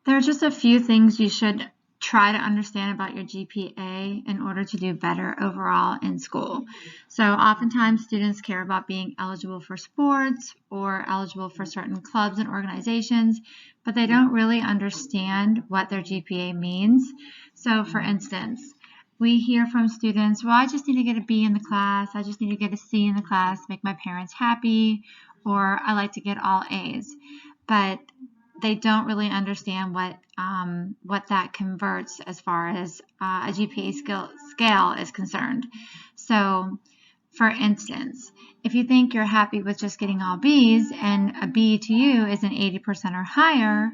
There are just a few things you should try to understand about your GPA in order to do better overall in school. So oftentimes students care about being eligible for sports or eligible for certain clubs and organizations, but they don't really understand what their GPA means. So for instance, we hear from students, well, I just need to get a B in the class, I just need to get a C in the class, make my parents happy, or I like to get all A's. But they don't really understand what that converts as far as a GPA scale is concerned. So, for instance, if you think you're happy with just getting all B's and a B to you is an 80% or higher,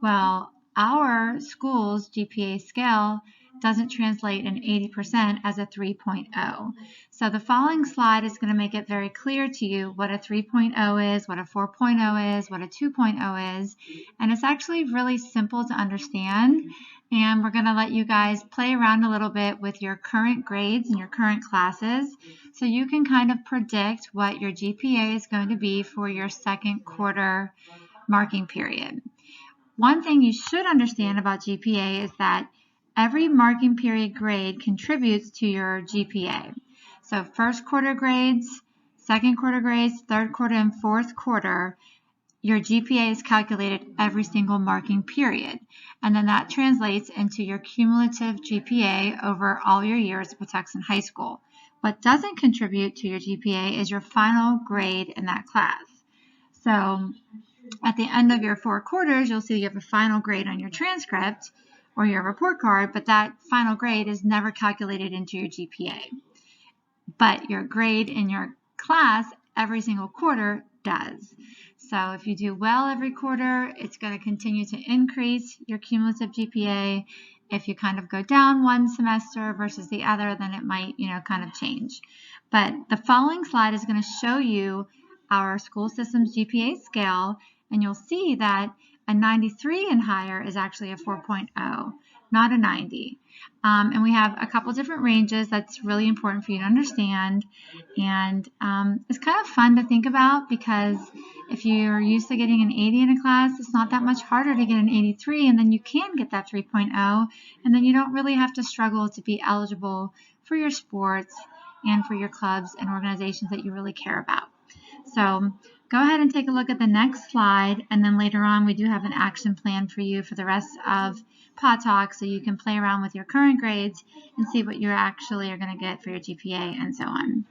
well, our school's GPA scale doesn't translate an 80% as a 3.0. So the following slide is going to make it very clear to you what a 3.0 is, what a 4.0 is, what a 2.0 is, and it's actually really simple to understand. And we're going to let you guys play around a little bit with your current grades and your current classes so you can kind of predict what your GPA is going to be for your second quarter marking period. One thing you should understand about GPA is that every marking period grade contributes to your GPA. So first quarter grades, second quarter grades, third quarter, and fourth quarter, your GPA is calculated every single marking period. And then that translates into your cumulative GPA over all your years of Patuxent High School. What doesn't contribute to your GPA is your final grade in that class. So at the end of your 4 quarters, you'll see you have a final grade on your transcript or your report card, but that final grade is never calculated into your GPA. But your grade in your class every single quarter does. So if you do well every quarter, it's going to continue to increase your cumulative GPA. If you kind of go down one semester versus the other, then it might, kind of change. But the following slide is going to show you our school system's GPA scale, and you'll see that a 93 and higher is actually a 4.0, not a 90. And we have a couple different ranges that's really important for you to understand. And it's kind of fun to think about because if you're used to getting an 80 in a class, it's not that much harder to get an 83, and then you can get that 3.0, and then you don't really have to struggle to be eligible for your sports and for your clubs and organizations that you really care about. So go ahead and take a look at the next slide, and then later on we do have an action plan for you for the rest of Pod Talk so you can play around with your current grades and see what you actually are going to get for your GPA and so on.